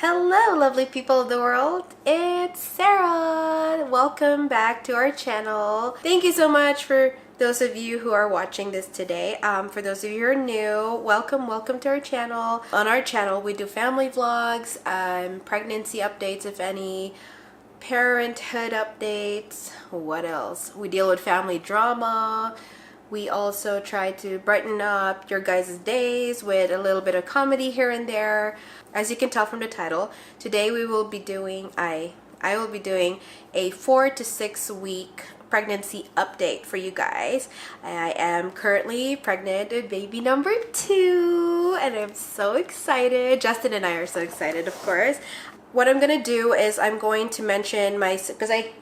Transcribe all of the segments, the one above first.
Hello, lovely people of the world. It's Sarah. Welcome back to our channel. Thank you so much for those of you who are watching this today. For those of you who are new, welcome to our channel. On our channel, we do family vlogs, pregnancy updates, if any, parenthood updates. What else? We deal with family drama. We also try to brighten up your guys' days with a little bit of comedy here and there. As you can tell from the title, today we will be doing, I will be doing a 4 to 6 week pregnancy update for you guys. I am currently pregnant with baby number 2 and I'm so excited. Justin and I are so excited, of course. What I'm gonna do is I'm going to mention because I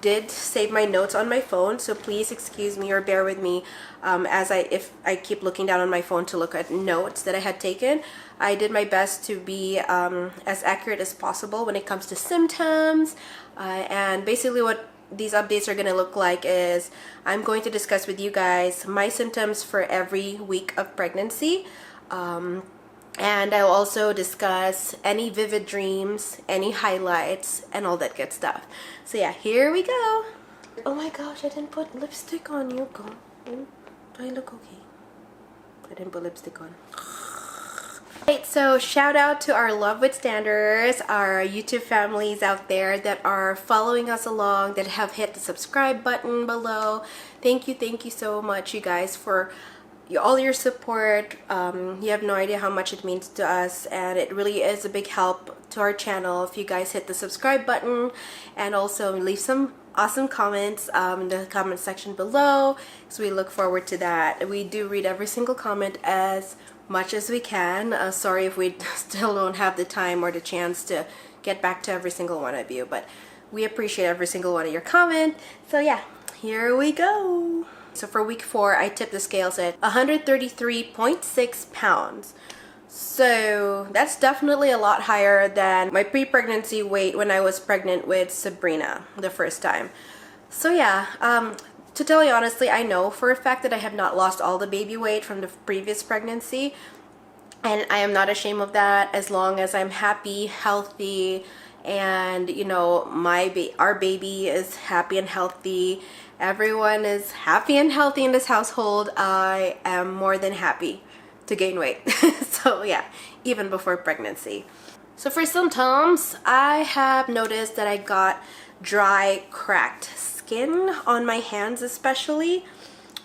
did save my notes on my phone, so please excuse me or bear with me if I keep looking down on my phone to look at notes that I had taken. I did my best to be as accurate as possible when it comes to symptoms, and basically what these updates are going to look like is I'm going to discuss with you guys my symptoms for every week of pregnancy. And I'll also discuss any vivid dreams, any highlights, and all that good stuff. So yeah, here we go. Oh my gosh, I didn't put lipstick on you. Go. Do I look okay? I didn't put lipstick on. Right, so shout out to our Love with Standards, our YouTube families out there that are following us along, that have hit the subscribe button below. Thank you so much, you guys, for all your support. You have no idea how much it means to us, and it really is a big help to our channel if you guys hit the subscribe button and also leave some awesome comments in the comment section below, so we look forward to that. We do read every single comment as much as we can. Sorry if we still don't have the time or the chance to get back to every single one of you, but we appreciate every single one of your comment. So yeah, here we go. So for week 4, I tipped the scales at 133.6 pounds. So that's definitely a lot higher than my pre-pregnancy weight when I was pregnant with Sabrina the first time. So yeah, to tell you honestly, I know for a fact that I have not lost all the baby weight from the previous pregnancy. And I am not ashamed of that, as long as I'm happy, healthy, and you know, our baby is happy and healthy. Everyone is happy and healthy in this household. I am more than happy to gain weight. So yeah, even before pregnancy. So for symptoms, I have noticed that I got dry, cracked skin on my hands, especially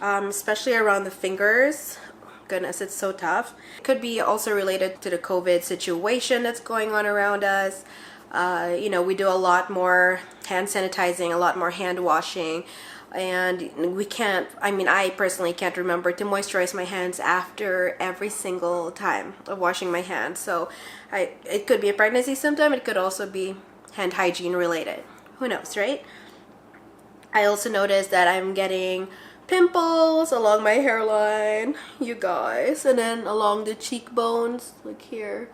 around the fingers. Goodness, it's so tough. It could be also related to the COVID situation that's going on around us. You know, we do a lot more hand sanitizing, a lot more hand washing, and I personally can't remember to moisturize my hands after every single time of washing my hands. So it could be a pregnancy symptom. It could also be hand hygiene related. Who knows, right? I also noticed that I'm getting pimples along my hairline, you guys, and then along the cheekbones, like here.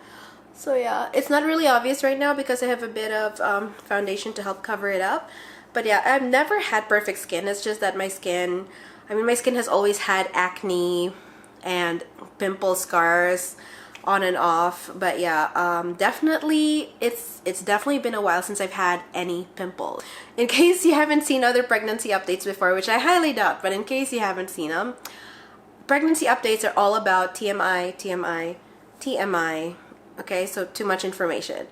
So yeah, it's not really obvious right now because I have a bit of foundation to help cover it up. But yeah, I've never had perfect skin. It's just that my skin has always had acne and pimple scars on and off. But yeah, definitely, it's definitely been a while since I've had any pimples. In case you haven't seen other pregnancy updates before, which I highly doubt, but in case you haven't seen them, pregnancy updates are all about TMI, TMI, TMI. Okay, so too much information.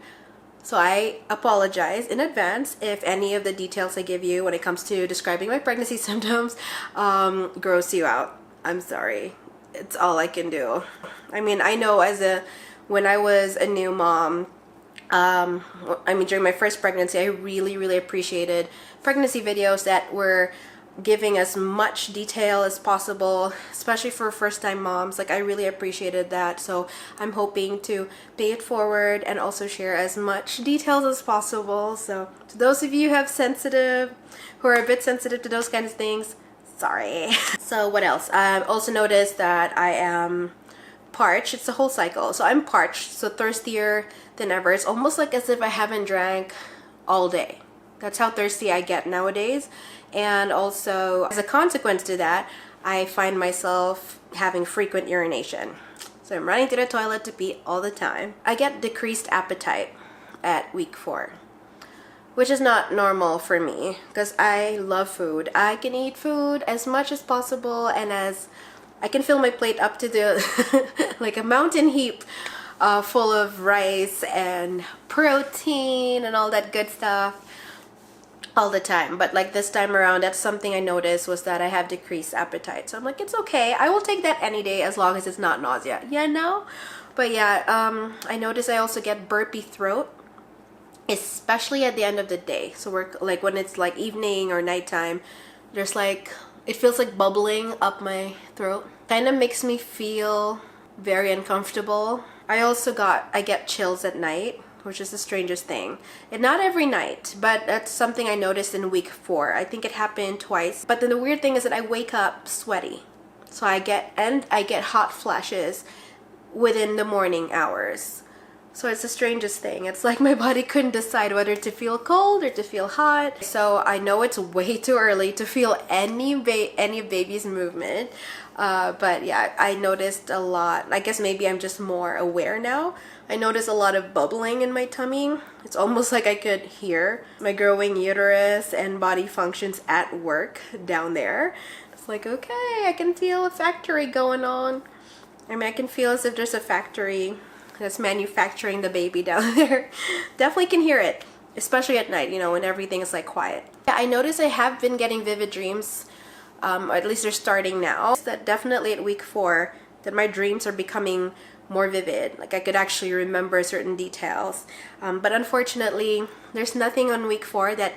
So I apologize in advance if any of the details I give you when it comes to describing my pregnancy symptoms gross you out. I'm sorry. It's all I can do. I mean, I know when I was a new mom, during my first pregnancy, I really appreciated pregnancy videos that were giving as much detail as possible, especially for first-time moms. Like, I really appreciated that, so I'm hoping to pay it forward and also share as much details as possible. So to those of you who are a bit sensitive to those kinds of things, sorry. So what else? I also noticed that I am parched. It's a whole cycle. So I'm parched, so thirstier than ever. It's almost like as if I haven't drank all day. That's how thirsty I get nowadays. And also, as a consequence to that, I find myself having frequent urination. So I'm running to the toilet to pee all the time. I get decreased appetite at week 4, which is not normal for me because I love food. I can eat food as much as possible, and as I can fill my plate up to the like a mountain heap full of rice and protein and all that good stuff all the time. But like this time around, that's something I noticed, was that I have decreased appetite. So I'm like, it's okay, I will take that any day as long as it's not nausea, but yeah, I noticed I also get burpy throat, especially at the end of the day. So we're like, when it's like evening or nighttime, there's like, it feels like bubbling up my throat. Kind of makes me feel very uncomfortable. I get chills at night, which is the strangest thing. And not every night, but that's something I noticed in week 4. I think it happened twice. But then the weird thing is that I wake up sweaty. So I get hot flashes within the morning hours. So it's the strangest thing. It's like my body couldn't decide whether to feel cold or to feel hot. So I know it's way too early to feel any of baby's movement. But yeah, I noticed a lot. I guess maybe I'm just more aware now. I noticed a lot of bubbling in my tummy. It's almost like I could hear my growing uterus and body functions at work down there. It's like, okay, I can feel a factory going on. I mean, I can feel as if there's a factory that's manufacturing the baby down there. Definitely can hear it, especially at night, when everything is like quiet. Yeah, I noticed I have been getting vivid dreams, or at least they're starting now. That definitely at week 4, that my dreams are becoming more vivid. Like I could actually remember certain details. But unfortunately, there's nothing on week 4 that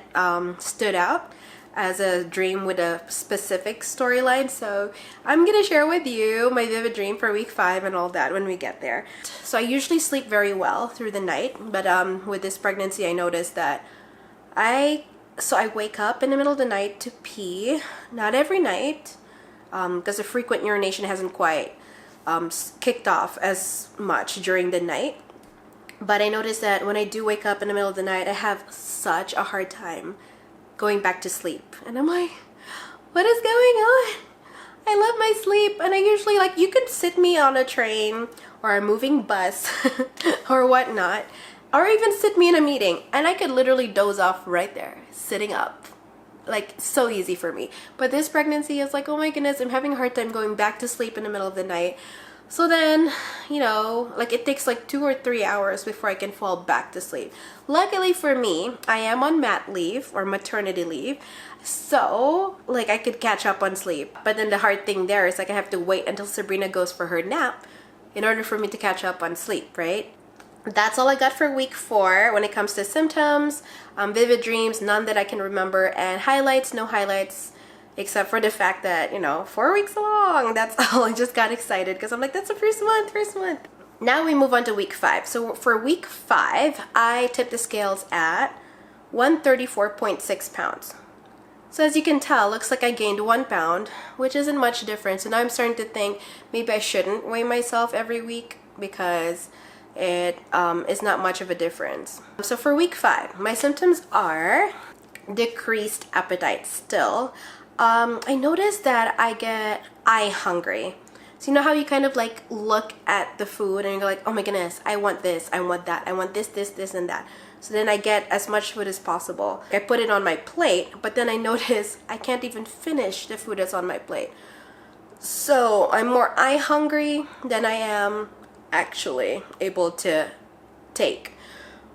stood out as a dream with a specific storyline. So I'm gonna share with you my vivid dream for week 5 and all that when we get there. So I usually sleep very well through the night, but with this pregnancy I noticed that I wake up in the middle of the night to pee. Not every night, because the frequent urination hasn't quite kicked off as much during the night. But I noticed that when I do wake up in the middle of the night, I have such a hard time going back to sleep. And I'm like, what is going on? I love my sleep. And I usually, like, you could sit me on a train or a moving bus or whatnot, or even sit me in a meeting, and I could literally doze off right there, sitting up. Like, so easy for me. But this pregnancy is like, oh my goodness, I'm having a hard time going back to sleep in the middle of the night. So then, like it takes like 2 or 3 hours before I can fall back to sleep. Luckily for me, I am on mat leave or maternity leave. So like I could catch up on sleep. But then the hard thing there is like I have to wait until Sabrina goes for her nap in order for me to catch up on sleep, right? That's all I got for week 4 when it comes to symptoms. Vivid dreams, none that I can remember, and highlights, no highlights, except for the fact that, 4 weeks along. That's all. I just got excited because I'm like, that's the first month. Now we move on to week 5. So for week 5, I tipped the scales at 134.6 pounds. So as you can tell, looks like I gained 1 pound, which isn't much difference. And now I'm starting to think maybe I shouldn't weigh myself every week because it is not much of a difference. So for week 5, my symptoms are decreased appetite still. I noticed that I get eye hungry. So you know how you kind of like look at the food and you're like, oh my goodness, I want this, I want that, I want this, and that. So then I get as much food as possible. I put it on my plate, but then I notice I can't even finish the food that's on my plate. So I'm more eye hungry than I am actually able to take,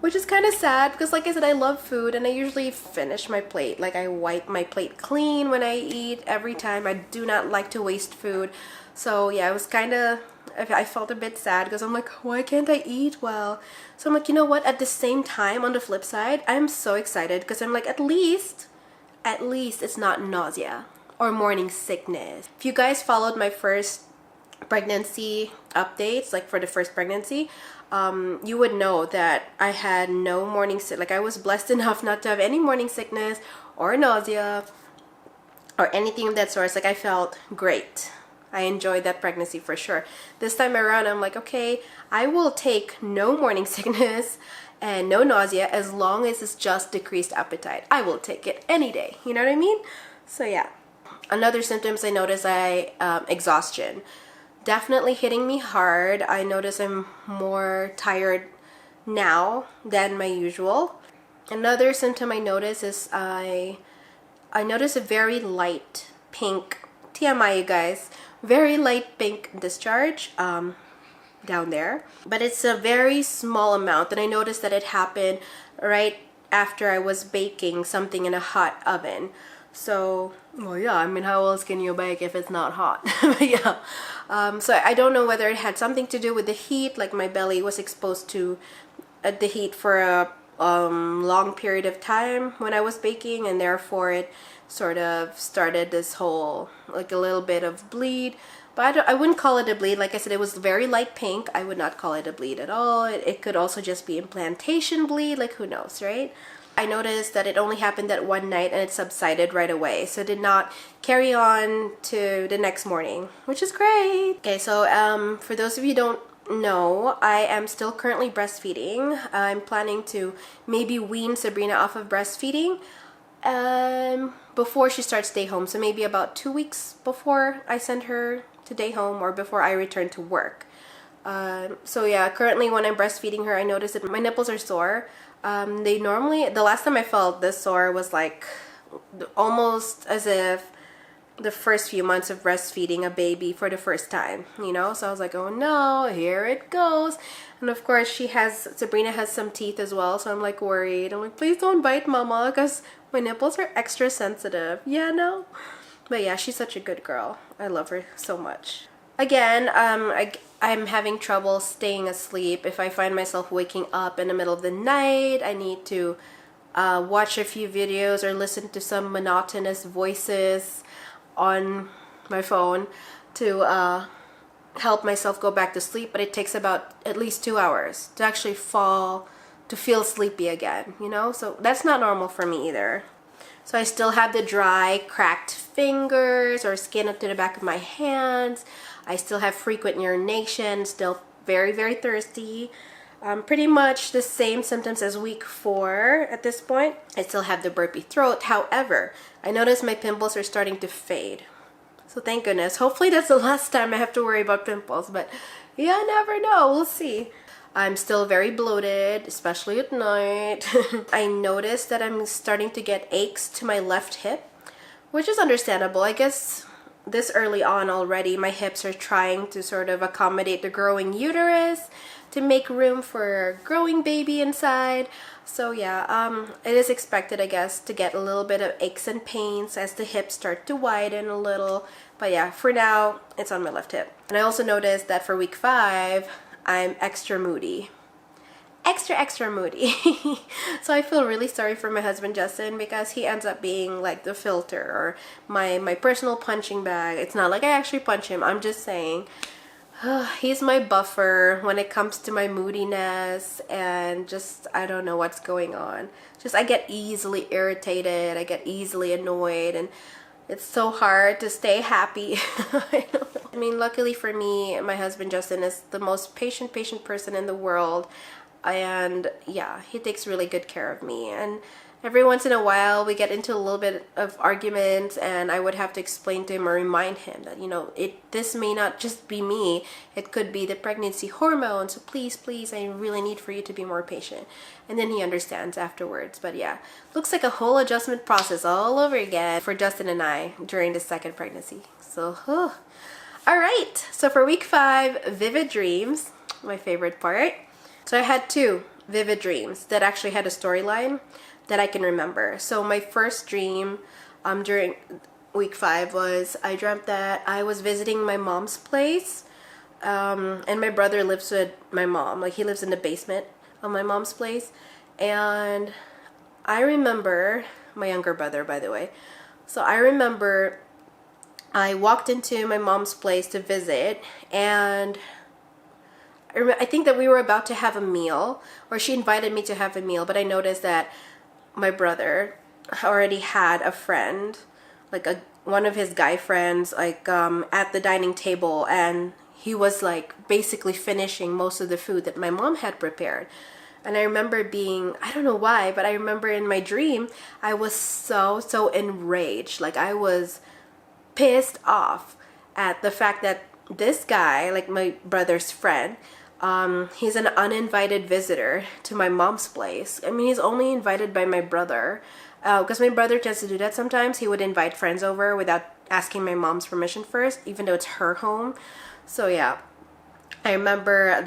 which is kind of sad because like I said, I love food and I usually finish my plate. Like I wipe my plate clean when I eat every time. I do not like to waste food. So yeah, it was I felt a bit sad because I'm like, why can't I eat well? So I'm like, you know what, at the same time, on the flip side, I'm so excited because I'm like, at least it's not nausea or morning sickness. If you guys followed my first pregnancy updates, like for the first pregnancy, you would know that I had no morning sick. Like I was blessed enough not to have any morning sickness or nausea or anything of that sort. Like I felt great. I enjoyed that pregnancy for sure. This time around, I'm like, okay, I will take no morning sickness and no nausea as long as it's just decreased appetite. I will take it any day. You know what I mean? So yeah. Another symptoms I noticed, exhaustion. definitely hitting me hard. I notice I'm more tired now than my usual. Another symptom I notice is I notice a very light pink, TMI you guys, very light pink discharge down there. But it's a very small amount, and I noticed that it happened right after I was baking something in a hot oven. So, well, yeah, I mean, how else can you bake if it's not hot? But yeah. So I don't know whether it had something to do with the heat, like my belly was exposed to the heat for a long period of time when I was baking, and therefore it sort of started this whole, like a little bit of bleed. But I wouldn't call it a bleed. Like I said, it was very light pink. I would not call it a bleed at all. It could also just be implantation bleed, like who knows, right? I noticed that it only happened that one night and it subsided right away. So it did not carry on to the next morning, which is great. Okay, so for those of you who don't know, I am still currently breastfeeding. I'm planning to maybe wean Sabrina off of breastfeeding before she starts day home. So maybe about 2 weeks before I send her to day home or before I return to work. So yeah, currently when I'm breastfeeding her, I notice that my nipples are sore. They normally, the last time I felt this sore was like almost as if the first few months of breastfeeding a baby for the first time, you know? So I was like, oh no, here it goes. And of course Sabrina has some teeth as well, so I'm like worried. I'm like, please don't bite mama, because my nipples are extra sensitive. Yeah, no? But yeah, she's such a good girl. I love her so much. Again, I'm having trouble staying asleep. If I find myself waking up in the middle of the night, I need to watch a few videos or listen to some monotonous voices on my phone to help myself go back to sleep. But it takes about at least 2 hours to actually feel sleepy again, you know? So that's not normal for me either. So I still have the dry, cracked fingers or skin up to the back of my hands. I still have frequent urination, still very, very thirsty. Pretty much the same symptoms as week 4 at this point. I still have the burpy throat. However, I notice my pimples are starting to fade. So thank goodness. Hopefully that's the last time I have to worry about pimples. But yeah, I never know. We'll see. I'm still very bloated, especially at night. I noticed that I'm starting to get aches to my left hip, which is understandable. I guess this early on already, my hips are trying to sort of accommodate the growing uterus to make room for a growing baby inside. So yeah, it is expected, I guess, to get a little bit of aches and pains as the hips start to widen a little. But yeah, for now, it's on my left hip. And I also noticed that for week 5, I'm extra moody. Extra moody. So I feel really sorry for my husband Justin, because he ends up being like the filter or my personal punching bag. It's not like I actually punch him. I'm just saying he's my buffer when it comes to my moodiness and just I don't know what's going on. Just I get easily irritated. I get easily annoyed, and it's so hard to stay happy. I mean, luckily for me, my husband Justin is the most patient person in the world. And yeah, he takes really good care of me. And every once in a while, we get into a little bit of arguments, and I would have to explain to him or remind him that, you know, this may not just be me. It could be the pregnancy hormone. So please, I really need for you to be more patient. And then he understands afterwards. But yeah, looks like a whole adjustment process all over again for Justin and I during the second pregnancy. So, all right. So for week 5, vivid dreams, my favorite part. So I had 2 vivid dreams that actually had a storyline that I can remember. So my first dream during week 5 was I dreamt that I was visiting my mom's place, and my brother lives with my mom. Like, he lives in the basement of my mom's place. And I remember, my younger brother, by the way. So I remember I walked into my mom's place to visit, and I think that we were about to have a meal, or she invited me to have a meal, but I noticed that my brother already had a friend, like one of his guy friends, like at the dining table, and he was like basically finishing most of the food that my mom had prepared. And I remember being, I don't know why, but I remember in my dream, I was so enraged. Like, I was pissed off at the fact that this guy, like my brother's friend, he's an uninvited visitor to my mom's place. I mean, he's only invited by my brother, because my brother tends to do that sometimes. He would invite friends over without asking my mom's permission first, even though it's her home. So yeah, I remember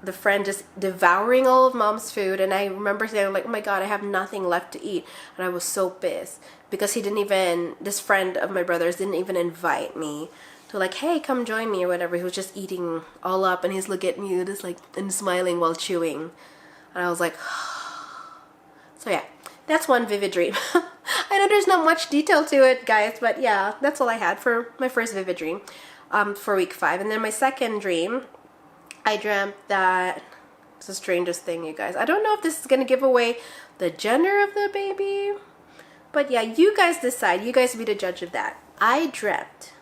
the friend just devouring all of mom's food, and I remember saying like, oh my god, I have nothing left to eat, and I was so pissed because this friend of my brother's didn't even invite me to like, hey, come join me or whatever. He was just eating all up, and he's looking at me just like and smiling while chewing, and I was like, so yeah, that's one vivid dream. I know there's not much detail to it, guys, but yeah, that's all I had for my first vivid dream for week 5. And then my second dream, I dreamt that it's the strangest thing, you guys. I don't know if this is gonna give away the gender of the baby, but yeah, you guys decide. You guys be the judge of that. I dreamt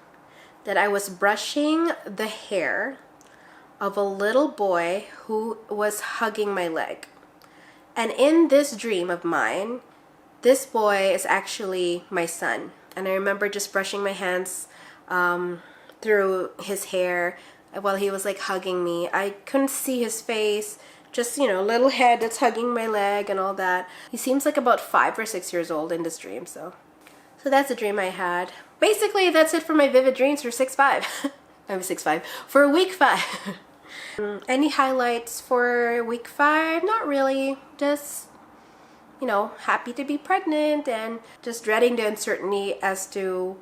that I was brushing the hair of a little boy who was hugging my leg. And in this dream of mine, this boy is actually my son. And I remember just brushing my hands through his hair while he was like hugging me. I couldn't see his face, just, you know, little head that's hugging my leg and all that. He seems like about 5 or 6 years old in this dream, so that's the dream I had. Basically, that's it for my vivid dreams for 6-5. I'm 6-5 for week 5. Any highlights for week 5? Not really. Just, you know, happy to be pregnant and just dreading the uncertainty as to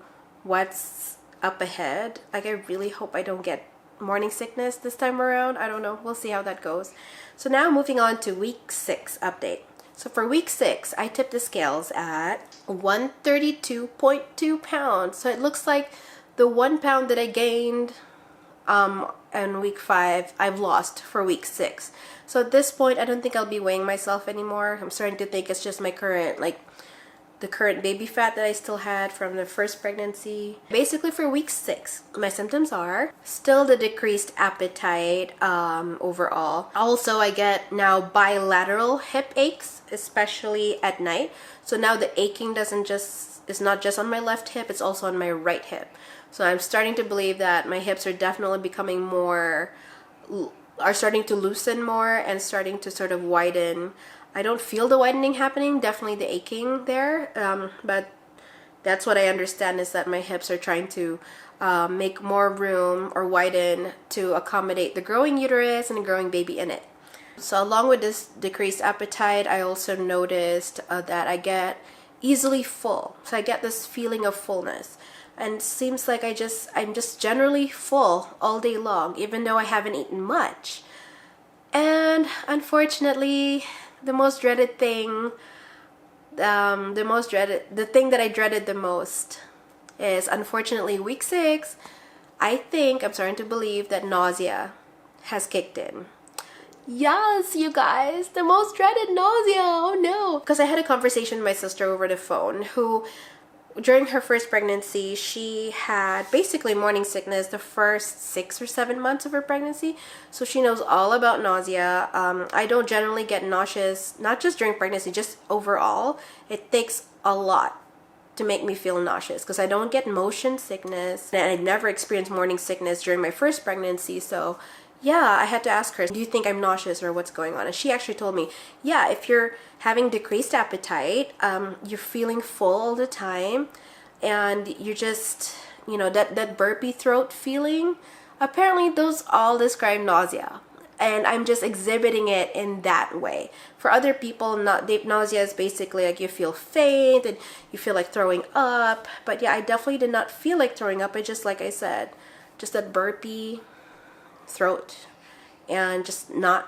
what's up ahead. Like, I really hope I don't get morning sickness this time around. I don't know. We'll see how that goes. So now moving on to week 6 update. So for week 6, I tipped the scales at 132.2 pounds. So it looks like the 1 pound that I gained in week 5, I've lost for week 6. So at this point, I don't think I'll be weighing myself anymore. I'm starting to think it's just my current, like, the current baby fat that I still had from the first pregnancy. Basically for week 6, my symptoms are still the decreased appetite overall. Also, I get now bilateral hip aches, especially at night. So now the aching is not just on my left hip, it's also on my right hip. So I'm starting to believe that my hips are definitely becoming are starting to loosen more and starting to sort of widen. I don't feel the widening happening, definitely the aching there, but that's what I understand, is that my hips are trying to make more room or widen to accommodate the growing uterus and the growing baby in it. So along with this decreased appetite, I also noticed that I get easily full. So I get this feeling of fullness. And it seems like I'm just generally full all day long, even though I haven't eaten much. And unfortunately, the thing that I dreaded the most is, unfortunately, week 6, I'm starting to believe that nausea has kicked in. Yes, you guys, the most dreaded nausea. Oh no. Because I had a conversation with my sister over the phone, who during her first pregnancy, she had basically morning sickness the first 6 or 7 months of her pregnancy. So she knows all about nausea. I don't generally get nauseous, not just during pregnancy, just overall. It takes a lot to make me feel nauseous because I don't get motion sickness. And I never experienced morning sickness during my first pregnancy. So yeah, I had to ask her, do you think I'm nauseous or what's going on? And she actually told me, yeah, if you're having decreased appetite, you're feeling full all the time, and you're just, you know, that burpy throat feeling, apparently those all describe nausea. And I'm just exhibiting it in that way. For other people, nausea is basically like you feel faint and you feel like throwing up. But yeah, I definitely did not feel like throwing up. I just, like I said, just that burpy throat and just not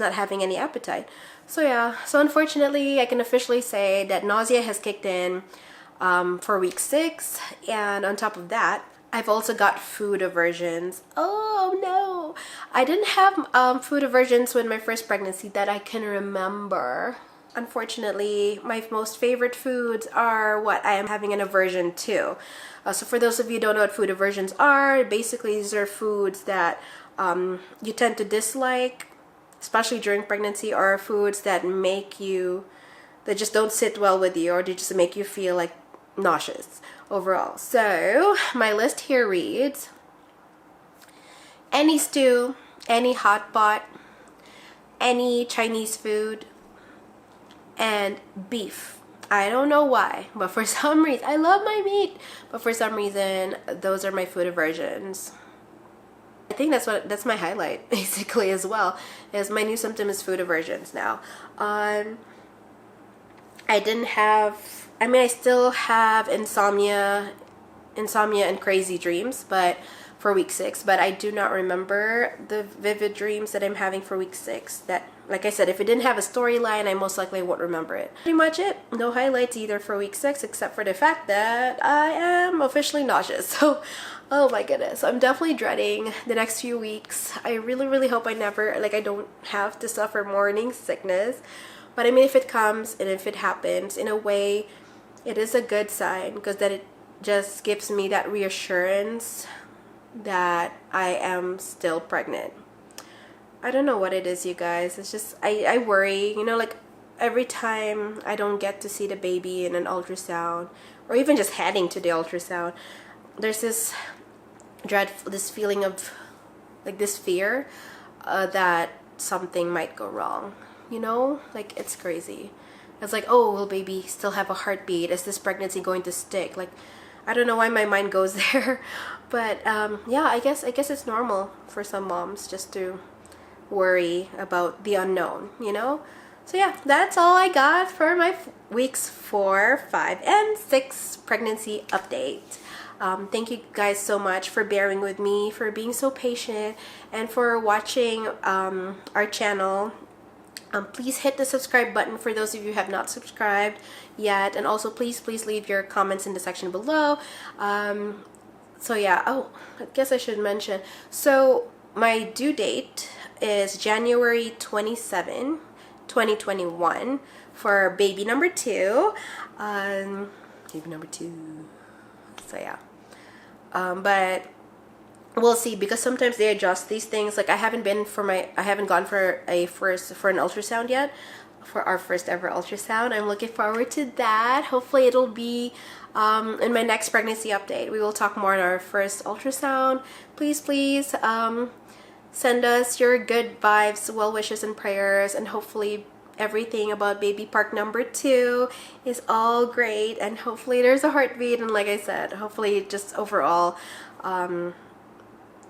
having any appetite. So yeah, so unfortunately I can officially say that nausea has kicked in for week 6, and on top of that, I've also got food aversions. Oh no, I didn't have food aversions with my first pregnancy that I can remember. Unfortunately, my most favorite foods are what I am having an aversion to. So for those of you who don't know what food aversions are, basically these are foods that you tend to dislike, especially during pregnancy, or foods that just don't sit well with you, or they just make you feel like nauseous overall. So my list here reads: any stew, any hot pot, any Chinese food, and beef. I don't know why, but for some reason, I love my meat, but for some reason, those are my food aversions. I think that's my highlight basically as well, is my new symptom is food aversions now. I still have insomnia and crazy dreams, but for week 6, but I do not remember the vivid dreams that I'm having for week 6. That, like I said, if it didn't have a storyline, I most likely won't remember it. Pretty much it. No highlights either for week 6, except for the fact that I am officially nauseous. So, oh my goodness, I'm definitely dreading the next few weeks. I really hope I don't have to suffer morning sickness. But I mean, if it comes and if it happens, in a way, it is a good sign, because that it just gives me that reassurance that I am still pregnant. I don't know what it is, you guys. It's just, I worry, like every time I don't get to see the baby in an ultrasound, or even just heading to the ultrasound, there's this this feeling of, like, this fear that something might go wrong, like, it's crazy. It's like, oh, will baby still have a heartbeat? Is this pregnancy going to stick? Like, I don't know why my mind goes there, but yeah, I guess it's normal for some moms just to worry about the unknown, So yeah, that's all I got for my weeks 4, 5, and 6 pregnancy update. Thank you guys so much for bearing with me, for being so patient, and for watching our channel. Please hit the subscribe button for those of you who have not subscribed yet, and also please leave your comments in the section below. So yeah, oh, I guess I should mention, so my due date is January 27, 2021 for baby number 2. So yeah, but we'll see, because sometimes they adjust these things. Like, I haven't gone for an ultrasound yet, for our first ever ultrasound. I'm looking forward to that. Hopefully it'll be in my next pregnancy update. We will talk more on our first ultrasound. Please send us your good vibes, well wishes, and prayers, and hopefully everything about baby park number 2 is all great, and hopefully there's a heartbeat, and like I said, hopefully just overall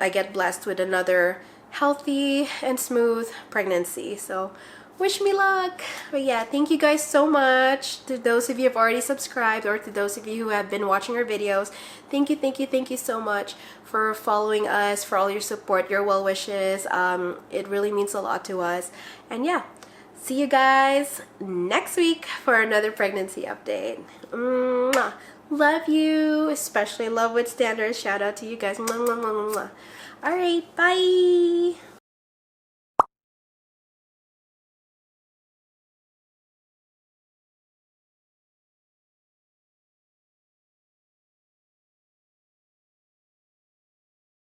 I get blessed with another healthy and smooth pregnancy. So wish me luck. But yeah, thank you guys so much. To those of you who have already subscribed, or to those of you who have been watching our videos, thank you so much for following us, for all your support, your well wishes. It really means a lot to us. And yeah, see you guys next week for another pregnancy update. Mwah. Love you, especially Love with Standards. Shout out to you guys. Mwah, mwah, mwah, mwah. All right, bye.